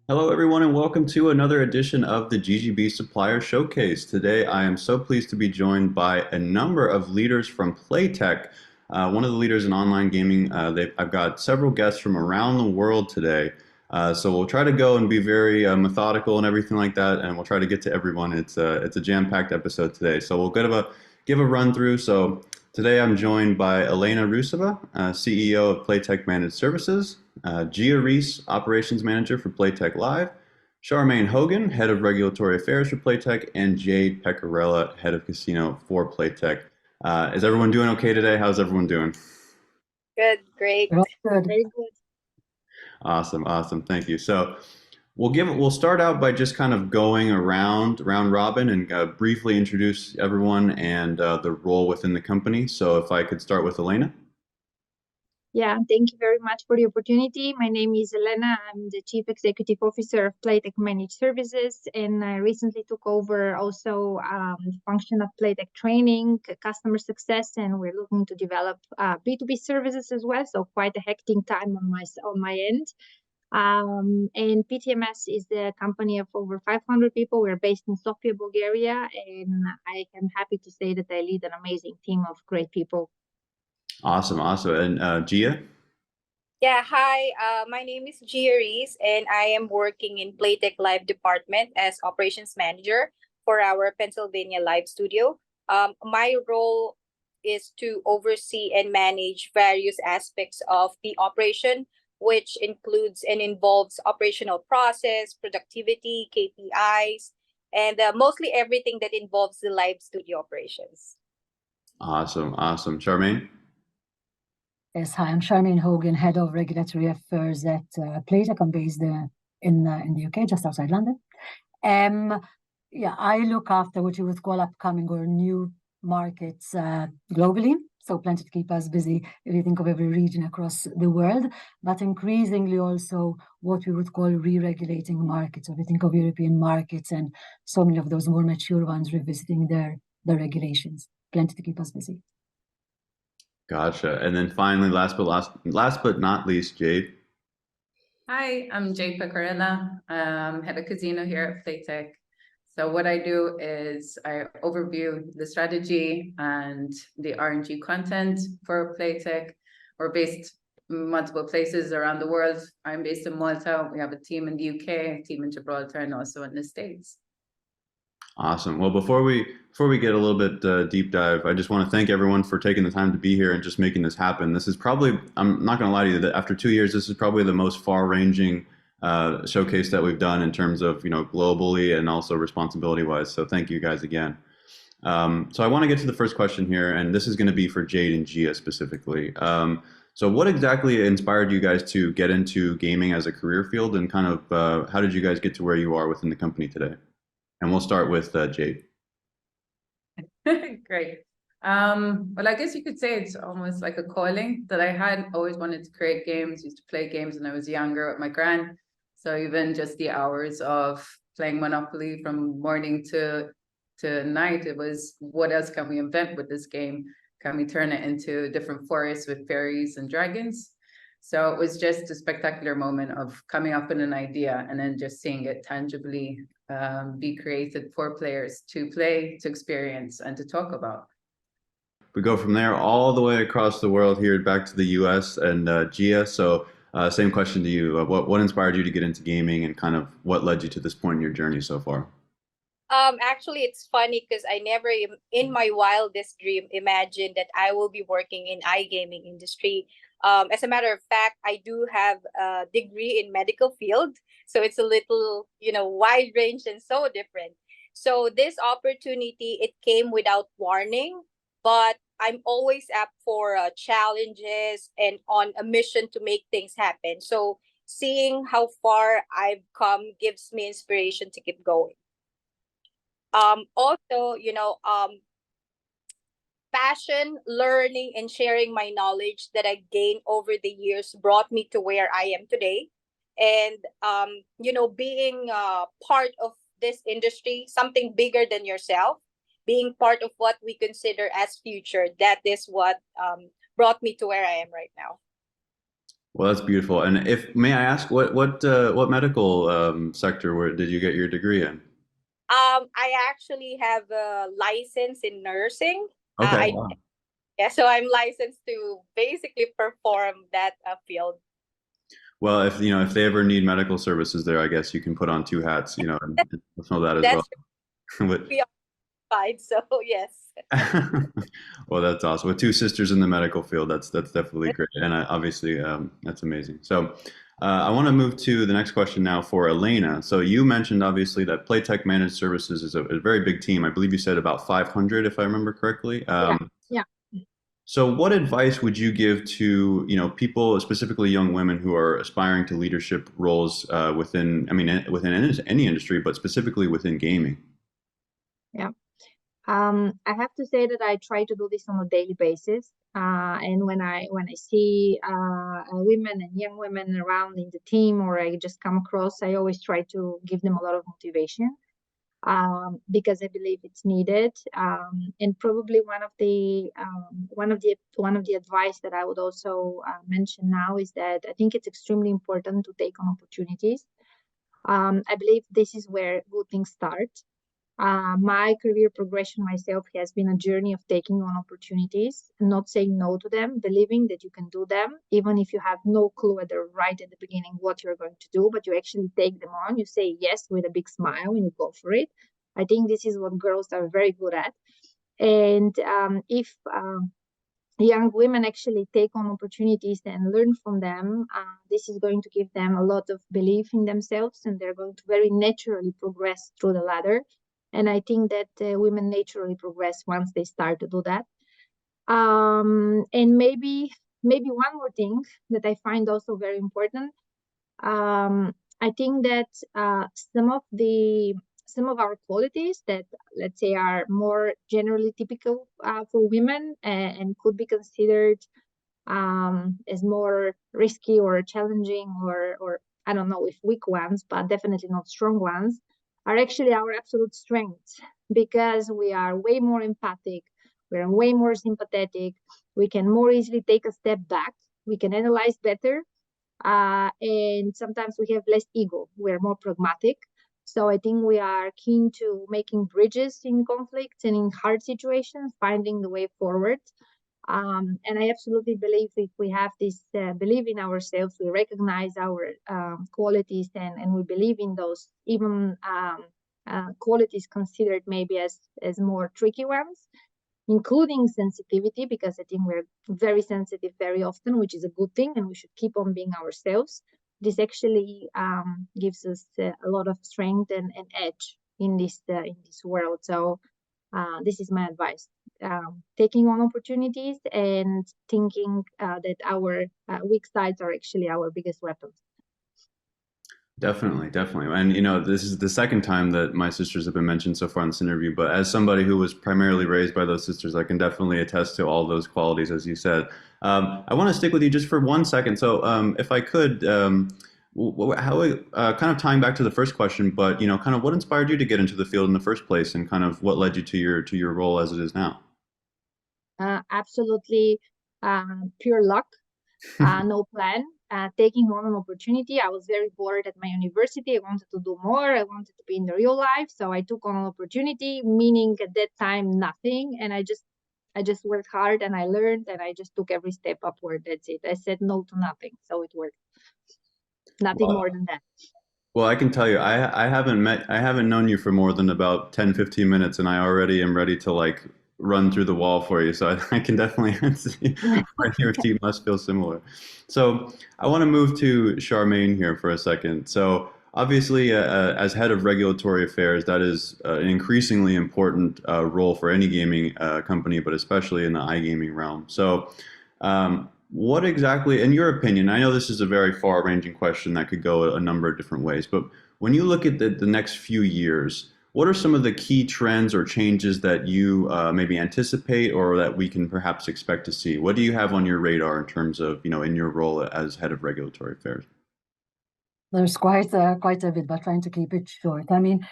Hello, everyone, and welcome to another edition of the GGB Supplier Showcase. Today, I am so pleased to be joined by a number of leaders from Playtech, one of the leaders in online gaming. I've got several guests from around the world today. So we'll try to go and be very methodical and everything like that, and we'll try to get to everyone. It's a jam-packed episode today. So we'll give a run through. So today, I'm joined by Elena Ruseva, CEO of Playtech Managed Services. Gia Reese, Operations Manager for Playtech Live, Charmaine Hogan, Head of Regulatory Affairs for Playtech, and Jade Pecorella, Head of Casino for Playtech. Is everyone doing okay today? How's everyone doing? Good, great, Well, good. very good. Awesome, awesome. Thank you. So we'll start out by just kind of going around round robin and briefly introduce everyone and the role within the company. So if I could start with Elena. Yeah, thank you very much for the opportunity. My name is Elena. I'm the Chief Executive Officer of Playtech Managed Services, and I recently took over also the function of Playtech Training, customer success, and we're looking to develop B2B services as well. So quite a hectic time on my end. And PTMS is the company of over 500 people. We're based in Sofia, Bulgaria, and I am happy to say that I lead an amazing team of great people. Awesome, awesome. And Gia? Yeah, hi. My name is Gia Reese, and I am working in Playtech Live department as operations manager for our Pennsylvania live studio. My role is to oversee and manage various aspects of the operation, which includes and involves operational process, productivity, KPIs, and mostly everything that involves the live studio operations. Awesome, awesome. Charmaine? Yes, hi, I'm Charmaine Hogan, Head of Regulatory Affairs at Playtech. I'm based in the UK, just outside London. Yeah, I look after what you would call upcoming or new markets globally. So plenty to keep us busy if you think of every region across the world, but increasingly also what we would call re-regulating markets. So if you think of European markets and so many of those more mature ones revisiting their regulations, plenty to keep us busy. Gotcha. And then finally, last but not least, Jade. Hi, I'm Jade Pecorella, head of casino here at Playtech. So what I do is I overview the strategy and the RNG content for Playtech. We're based in multiple places around the world. I'm based in Malta. We have a team in the UK, a team in Gibraltar, and also in the States. Awesome. Well, before we get a little bit deep dive, I just want to thank everyone for taking the time to be here and just making this happen. This is probably, I'm not going to lie to you, that after 2 years, this is probably the most far-ranging showcase that we've done in terms of, globally and also responsibility-wise. So thank you guys again. So I want to get to the first question here, and this is going to be for Jade and Gia specifically. So what exactly inspired you guys to get into gaming as a career field, and kind of how did you guys get to where you are within the company today? And we'll start with Jade. Great. Well, I guess you could say it's almost like a calling that I had always wanted to create games, used to play games when I was younger with my gran. So even just the hours of playing Monopoly from morning to night, it was, what else can we invent with this game? Can we turn it into different forests with fairies and dragons? So it was just a spectacular moment of coming up with an idea and then just seeing it tangibly be created for players to play, to experience, and to talk about. We go from there all the way across the world here back to the US and Gia. So same question to you. What inspired you to get into gaming, and kind of what led you to this point in your journey so far? Actually, it's funny because I never, in my wildest dream, imagined that I will be working in iGaming industry. As a matter of fact, I do have a degree in medical field, so it's a little, wide range and so different. So this opportunity, it came without warning, but I'm always up for challenges and on a mission to make things happen. So seeing how far I've come gives me inspiration to keep going. Also, passion, learning, and sharing my knowledge that I gained over the years brought me to where I am today. And, being part of this industry, something bigger than yourself, being part of what we consider as future, that is what brought me to where I am right now. Well, that's beautiful. And if may I ask, what medical sector did you get your degree in? I actually have a license in nursing. Okay, I wow. Yeah, so I'm licensed to basically perform that field. Well, if they ever need medical services there, I guess you can put on two hats, and know that as well. That's But we are fine. So yes. well, that's awesome. With two sisters in the medical field, that's definitely great, and obviously that's amazing. So I want to move to the next question now for Elena. So you mentioned obviously that Playtech Managed Services is a very big team. I believe you said about 500, if I remember correctly. Yeah. So what advice would you give to, people, specifically young women who are aspiring to leadership roles within any industry, but specifically within gaming? Yeah. I have to say that I try to do this on a daily basis. And when I see women and young women around in the team, or I just come across, I always try to give them a lot of motivation, because I believe it's needed. And probably one of the advice that I would also mention now is that I think it's extremely important to take on opportunities. I believe this is where good things start. My career progression myself has been a journey of taking on opportunities, not saying no to them, believing that you can do them, even if you have no clue right at the beginning what you're going to do, but you actually take them on. You say yes with a big smile and you go for it. I think this is what girls are very good at. And if young women actually take on opportunities and learn from them, this is going to give them a lot of belief in themselves, and they're going to very naturally progress through the ladder. And I think that women naturally progress once they start to do that. And maybe one more thing that I find also very important. I think that some of our qualities that, let's say, are more generally typical for women and could be considered as more risky or challenging, or I don't know if weak ones, but definitely not strong ones, are actually our absolute strengths, because we are way more empathic, we're way more sympathetic, we can more easily take a step back, we can analyze better, and sometimes we have less ego, we're more pragmatic. So I think we are keen to making bridges in conflicts and in hard situations, finding the way forward. And I absolutely believe if we have this belief in ourselves, we recognize our qualities, and we believe in those, even qualities considered maybe as more tricky ones, including sensitivity, because I think we're very sensitive very often, which is a good thing, and we should keep on being ourselves. This actually gives us a lot of strength and edge in this world. So this is my advice. Taking on opportunities and thinking that our weak sides are actually our biggest weapons. Definitely, definitely. And this is the second time that my sisters have been mentioned so far in this interview, but as somebody who was primarily raised by those sisters, I can definitely attest to all those qualities, as you said. I want to stick with you just for 1 second. So if I could, how kind of tying back to the first question, but kind of what inspired you to get into the field in the first place, and kind of what led you to your role as it is now? Absolutely pure luck, no plan. Taking on an opportunity. I was very bored at my university. I wanted to do more. I wanted to be in the real life. So I took on an opportunity, meaning at that time, nothing. And I just worked hard and I learned and I just took every step upward. That's it. I said no to nothing. So it worked. Nothing more than that. Well, I can tell you, I haven't known you for more than about 10, 15 minutes, and I already am ready to like run through the wall for you. So I can definitely see why your team must feel similar. So I want to move to Charmaine here for a second. So obviously, as head of regulatory affairs, that is an increasingly important role for any gaming company, but especially in the iGaming realm. So what exactly, in your opinion, I know this is a very far-ranging question that could go a number of different ways, but when you look at the next few years, what are some of the key trends or changes that you maybe anticipate or that we can perhaps expect to see? What do you have on your radar in terms of, in your role as head of regulatory affairs? There's quite a bit, but trying to keep it short. I mean,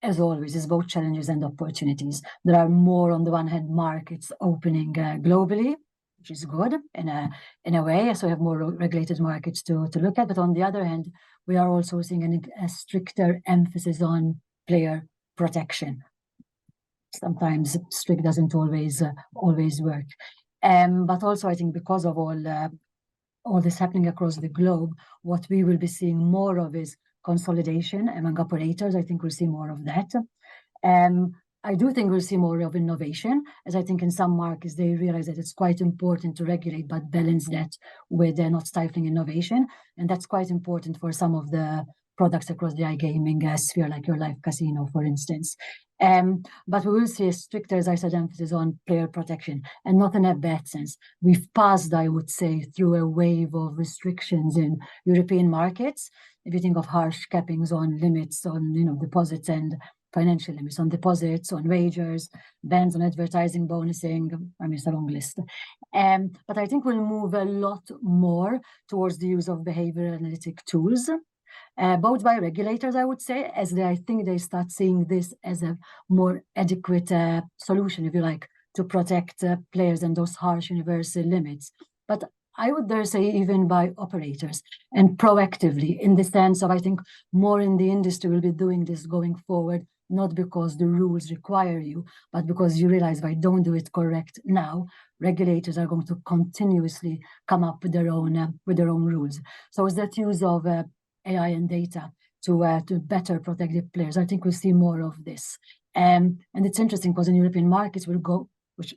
as always, it's both challenges and opportunities. There are more, on the one hand, markets opening globally, which is good in a way. So we have more regulated markets to look at. But on the other hand, we are also seeing a stricter emphasis on player protection. Sometimes strict doesn't always work. But also, I think because of all this happening across the globe, what we will be seeing more of is consolidation among operators. I think we'll see more of that. I do think we'll see more of innovation, as I think in some markets they realize that it's quite important to regulate, but balance that with not stifling innovation. And that's quite important for some of the products across the iGaming sphere, like your live casino, for instance. But we will see a stricter, as I said, emphasis on player protection, and not in a bad sense. We've passed, I would say, through a wave of restrictions in European markets. If you think of harsh cappings on limits on deposits and financial limits on deposits, on wagers, bans on advertising, bonusing, I mean, it's a long list. But I think we'll move a lot more towards the use of behavioral analytic tools, both by regulators, I would say, as I think they start seeing this as a more adequate solution, if you like, to protect players and those harsh universal limits. But I would dare say even by operators, and proactively, in the sense of, I think more in the industry will be doing this going forward, not because the rules require you, but because you realize if I don't do it correct now, regulators are going to continuously come up with their own rules. So it's that use of AI and data to better protect the players. I think we'll see more of this. And it's interesting because in European markets will go, which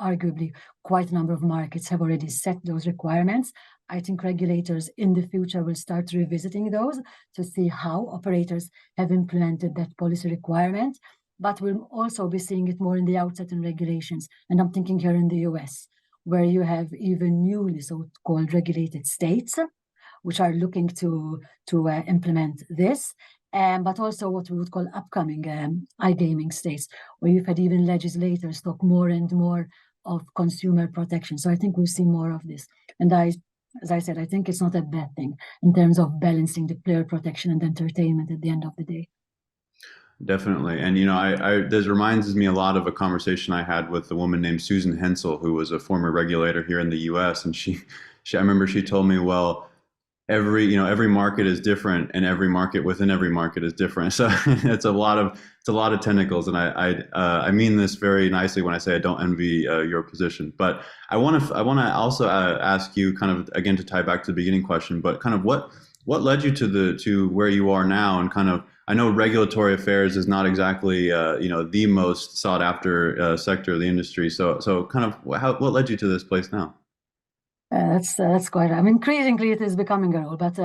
arguably quite a number of markets have already set those requirements. I think regulators in the future will start revisiting those to see how operators have implemented that policy requirement. But we'll also be seeing it more in the outset in regulations. And I'm thinking here in the US, where you have even newly so-called regulated states, which are looking to implement this. But also what we would call upcoming iGaming states, where you've had even legislators talk more and more of consumer protection. So I think we'll see more of this. And as I said, I think it's not a bad thing in terms of balancing the player protection and entertainment at the end of the day. Definitely. And this reminds me a lot of a conversation I had with a woman named Susan Hensel, who was a former regulator here in the US. And I remember she told me, well, every market is different, and every market within every market is different. So it's a lot of tentacles, and I mean this very nicely when I say I don't envy your position. But I want to also ask you, kind of again to tie back to the beginning question, but kind of what led you to where you are now, and kind of, I know regulatory affairs is not exactly the most sought after sector of the industry. So kind of what led you to this place now? That's quite. I mean, increasingly it is becoming a role, but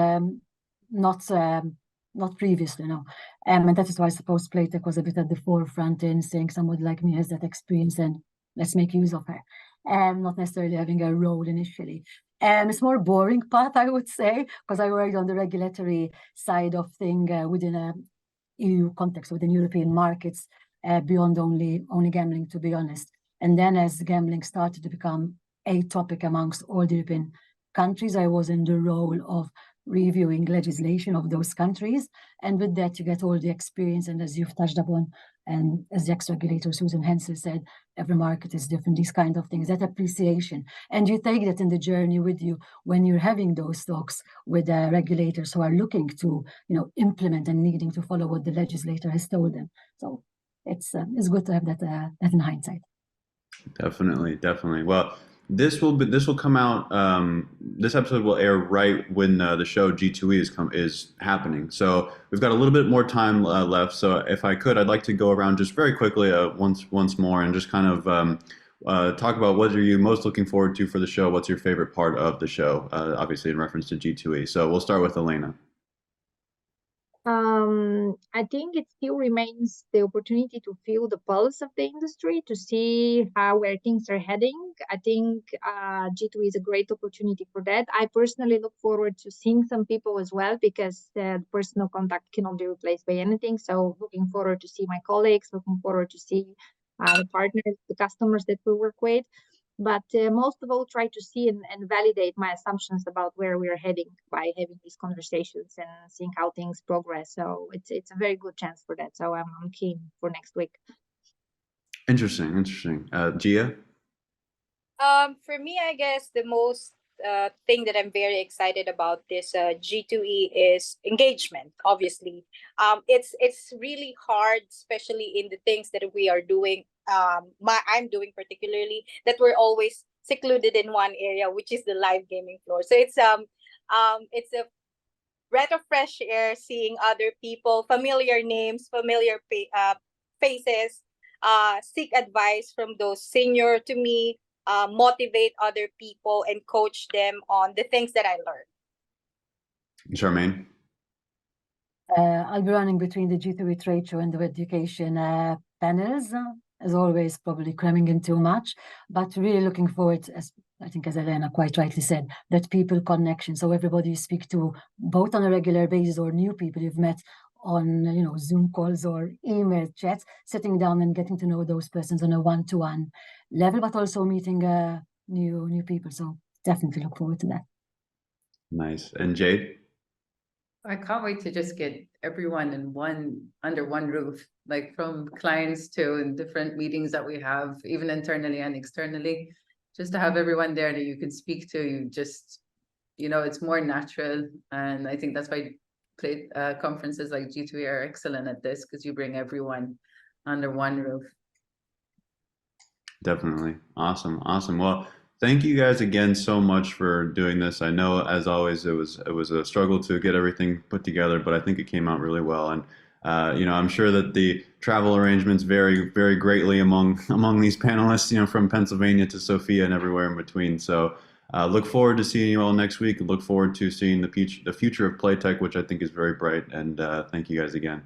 not previously, no. And that is why I suppose Playtech was a bit at the forefront in saying somebody like me has that experience and let's make use of her. Not necessarily having a role initially. It's more boring path, I would say, because I worked on the regulatory side of things within a EU context, within European markets, beyond only gambling, to be honest. And then as gambling started to become a topic amongst all the European countries, I was in the role of reviewing legislation of those countries. And with that, you get all the experience. And as you've touched upon, and as the ex-regulator Susan Hensel said, every market is different, these kind of things, that appreciation. And you take that in the journey with you when you're having those talks with regulators who are looking to implement and needing to follow what the legislator has told them. So it's good to have that in hindsight. Definitely. Well, this will come out. This episode will air right when the show G2E is happening. So we've got a little bit more time left. So if I could, I'd like to go around just very quickly once more and just kind of talk about what are you most looking forward to for the show. What's your favorite part of the show? Obviously in reference to G2E. So we'll start with Elena. I think it still remains the opportunity to feel the pulse of the industry, to see where things are heading. I think G2 is a great opportunity for that. I personally look forward to seeing some people as well, because the personal contact cannot be replaced by anything. So looking forward to see my colleagues, looking forward to see the partners, the customers that we work with. But most of all, try to see and validate my assumptions about where we're heading by having these conversations and seeing how things progress. So it's a very good chance for that. So I'm keen for next week. Interesting. Gia? For me, I guess the most thing that I'm very excited about this G2E is engagement. Obviously, it's really hard, especially in the things that we are doing. I'm doing particularly that we're always secluded in one area, which is the live gaming floor. So it's a breath of fresh air, seeing other people, familiar names, familiar faces, seek advice from those senior to me, motivate other people and coach them on the things that I learned. Charmaine? I'll be running between the G2E trade show and the education panels. As always, probably cramming in too much, but really looking forward, as I think as Elena quite rightly said, that people connection. So everybody you speak to, both on a regular basis or new people you've met on Zoom calls or email chats, sitting down and getting to know those persons on a one-to-one level, but also meeting new people. So definitely look forward to that. Nice. And Jade? I can't wait to just get everyone under one roof, like from clients to different meetings that we have, even internally and externally, just to have everyone there that you can speak to. You just, it's more natural. And I think that's why conferences like G2E are excellent at this, because you bring everyone under one roof. Definitely. Awesome. Well, thank you guys again so much for doing this. I know, as always, it was a struggle to get everything put together, but I think it came out really well. And I'm sure that the travel arrangements vary very greatly among these panelists, from Pennsylvania to Sofia and everywhere in between. So look forward to seeing you all next week. Look forward to seeing the future of Playtech, which I think is very bright. And thank you guys again.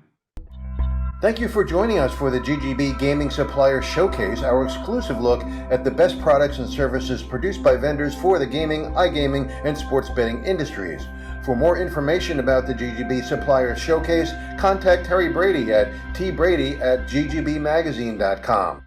Thank you for joining us for the GGB Gaming Supplier Showcase, our exclusive look at the best products and services produced by vendors for the gaming, iGaming, and sports betting industries. For more information about the GGB Supplier Showcase, contact Terry Brady at tbrady@ggbmagazine.com.